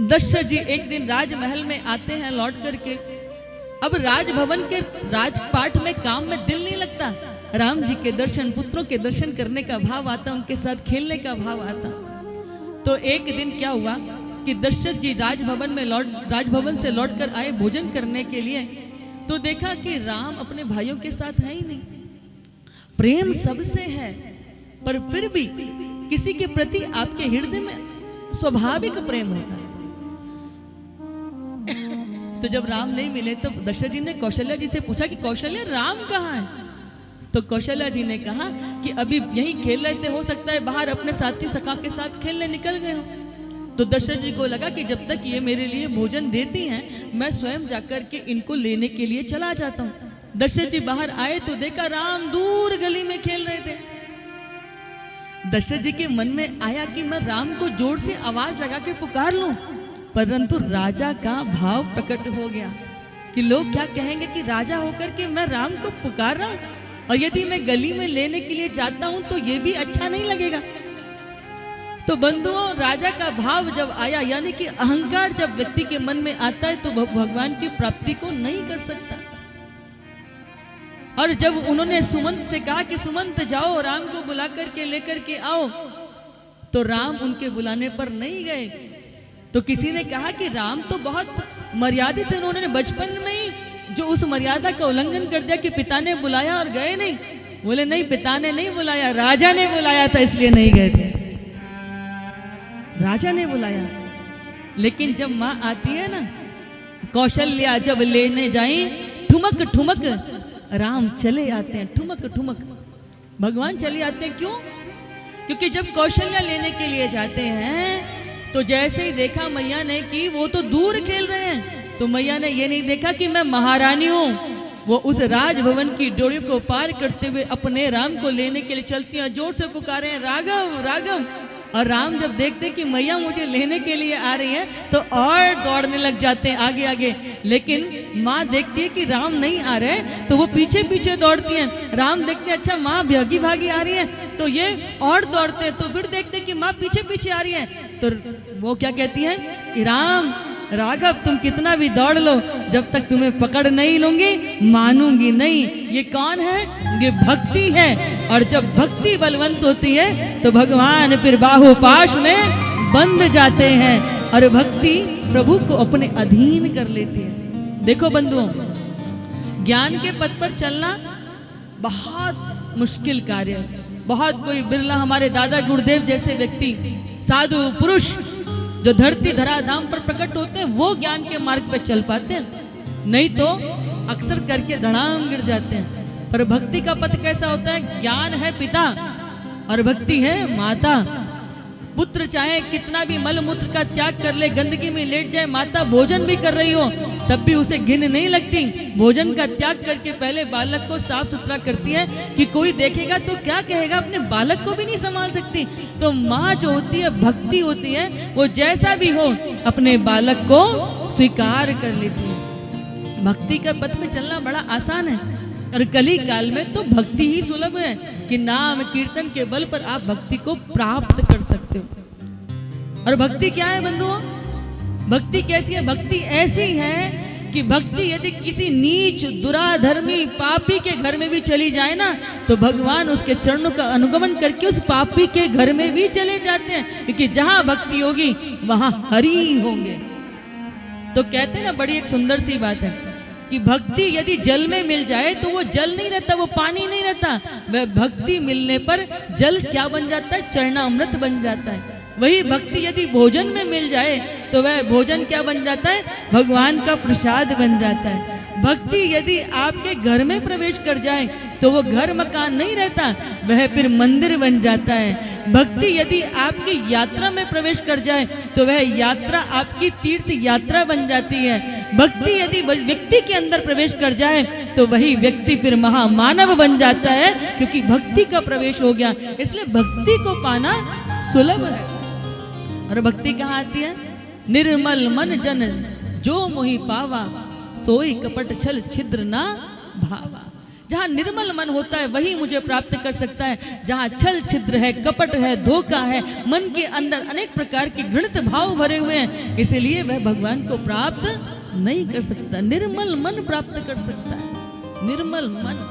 दशरथ जी एक दिन राजमहल में आते हैं लौट करके। अब राजभवन के राजपाट में काम में दिल नहीं लगता। राम जी के दर्शन, पुत्रों के दर्शन करने का भाव आता, उनके साथ खेलने का भाव आता। तो एक दिन क्या हुआ कि दशरथ जी राजभवन से लौटकर आए भोजन करने के लिए। तो देखा कि राम अपने भाइयों के साथ है ही नहीं। प्रेम सबसे है, पर फिर भी किसी के प्रति आपके हृदय में स्वाभाविक प्रेम होता है। तो जब राम नहीं मिले तो दशरथ जी ने कौशल्या जी से पूछा कि कौशल्या, राम कहाँ है? तो कौशल्या जी ने कहा कि अभी यहीं खेल रहे थे, हो सकता है बाहर अपने साथी सखा के साथ खेलने निकल गए हो। तो दशरथ जी को लगा कि जब तक ये मेरे लिए भोजन देती हैं, मैं स्वयं जाकर के इनको लेने के लिए चला जाता हूँ। दशरथ जी बाहर आए तो देखा राम दूर गली में खेल रहे थे। दशरथ जी के मन में आया कि मैं राम को जोर से आवाज लगा के पुकार लूं, परंतु राजा का भाव प्रकट हो गया कि लोग क्या कहेंगे कि राजा होकर के मैं राम को पुकार रहा हूं, और यदि मैं गली में लेने के लिए जाता हूं तो ये भी अच्छा नहीं लगेगा। तो बंधुओं, राजा का भाव जब आया, यानी कि अहंकार जब व्यक्ति के मन में आता है तो भगवान की प्राप्ति को नहीं कर सकता। और जब उन्होंने सुमंत से कहा कि सुमंत जाओ राम को बुला करके लेकर के आओ, तो राम उनके बुलाने पर नहीं गए। तो किसी ने कहा कि राम तो बहुत मर्यादित है, उन्होंने बचपन में ही जो उस मर्यादा का उल्लंघन कर दिया कि पिता ने बुलाया और गए नहीं। बोले नहीं, पिता ने नहीं बुलाया, राजा ने बुलाया था इसलिए नहीं गए थे। राजा ने बुलाया। लेकिन जब माँ आती है ना, कौशल्या जब लेने जाए, ठुमक ठुमक राम चले आते हैं, ठुमक ठुमक भगवान चले आते हैं। क्यों? क्योंकि जब कौशल्या लेने के लिए जाते हैं तो जैसे ही देखा मैया ने कि वो तो दूर खेल रहे हैं, तो मैया ने ये नहीं देखा कि मैं महारानी हूं। वो उस राजभवन की डोरी को पार करते हुए अपने राम को लेने के लिए चलती हैं, जोर से पुकारे हैं राघव राघव। और राम जब देखते कि मैया मुझे लेने के लिए आ रही है तो और दौड़ने लग जाते हैं आगे आगे। लेकिन माँ देखती है कि राम नहीं आ रहे तो वो पीछे पीछे दौड़ती हैं। राम देखते हैं अच्छा माँ भागी भागी आ रही है तो ये और दौड़ते हैं। तो फिर देखते हैं कि माँ पीछे पीछे आ रही है तो वो क्या कहती है कि राम राघव तुम कितना भी दौड़ लो, जब तक तुम्हें पकड़ नहीं लूंगी मानूंगी नहीं। ये कौन है? ये भक्ति है। और जब भक्ति बलवंत होती है तो भगवान फिर बाहुपाश में बंध जाते हैं और भक्ति प्रभु को अपने अधीन कर लेती है। देखो बंधुओं, ज्ञान के पथ पर चलना बहुत मुश्किल कार्य है। बहुत कोई बिरला हमारे दादा गुरुदेव जैसे व्यक्ति, साधु पुरुष जो धरती धरा धाम पर प्रकट होते हैं, वो ज्ञान के मार्ग पर चल पाते हैं, नहीं तो अक्सर करके धड़ाम गिर जाते हैं। पर भक्ति का पथ कैसा होता है? ज्ञान है पिता और भक्ति है माता। पुत्र चाहे कितना भी मल मूत्र का त्याग कर ले, गंदगी में लेट जाए, माता भोजन भी कर रही हो तब भी उसे घिन नहीं लगती। भोजन का त्याग करके पहले बालक को साफ सुथरा करती है कि कोई देखेगा तो क्या कहेगा, अपने बालक को भी नहीं संभाल सकती। तो माँ जो होती है, भक्ति होती है, वो जैसा भी हो अपने बालक को स्वीकार कर लेती है। भक्ति का पथ में चलना बड़ा आसान है और कली काल में तो भक्ति ही सुलभ है कि नाम कीर्तन के बल पर आप भक्ति को प्राप्त कर सकते हो। और भक्ति क्या है बंधुओं? भक्ति कैसी है? भक्ति ऐसी है कि भक्ति यदि किसी नीच दुराधर्मी पापी के घर में भी चली जाए ना, तो भगवान उसके चरणों का अनुगमन करके उस पापी के घर में भी चले जाते हैं, क्योंकि जहां भक्ति होगी वहां हरि होंगे। तो कहते हैं ना, बड़ी एक सुंदर सी बात है कि भक्ति यदि जल में मिल जाए तो वो जल नहीं रहता, वो पानी नहीं रहता। वह भक्ति मिलने पर जल क्या बन जाता है? चरणामृत बन जाता है। वही भक्ति यदि भोजन में मिल जाए तो वह भोजन क्या बन जाता है? भगवान का प्रसाद बन जाता है। भक्ति यदि आपके घर में प्रवेश कर जाए तो वो घर मकान नहीं रहता, वह फिर मंदिर बन जाता है। भक्ति यदि आपकी यात्रा में प्रवेश कर जाए तो वह यात्रा आपकी तीर्थ यात्रा बन जाती है। भक्ति यदि व्यक्ति के अंदर प्रवेश कर जाए तो वही व्यक्ति फिर महामानव बन जाता है, क्योंकि भक्ति का प्रवेश हो गया। इसलिए भक्ति को पाना सुलभ है। और भक्ति कहाँ आती है? निर्मल मन जन जो मोहि पावा, सोई कपट छल छिद्र ना भावा। जहाँ निर्मल मन होता है वही मुझे प्राप्त कर सकता है। जहाँ छल छिद्र है, कपट है, धोखा है, मन के अंदर अनेक प्रकार के घृणित भाव भरे हुए हैं, इसलिए वह भगवान को प्राप्त नहीं कर सकता। निर्मल मन प्राप्त कर सकता है, निर्मल मन।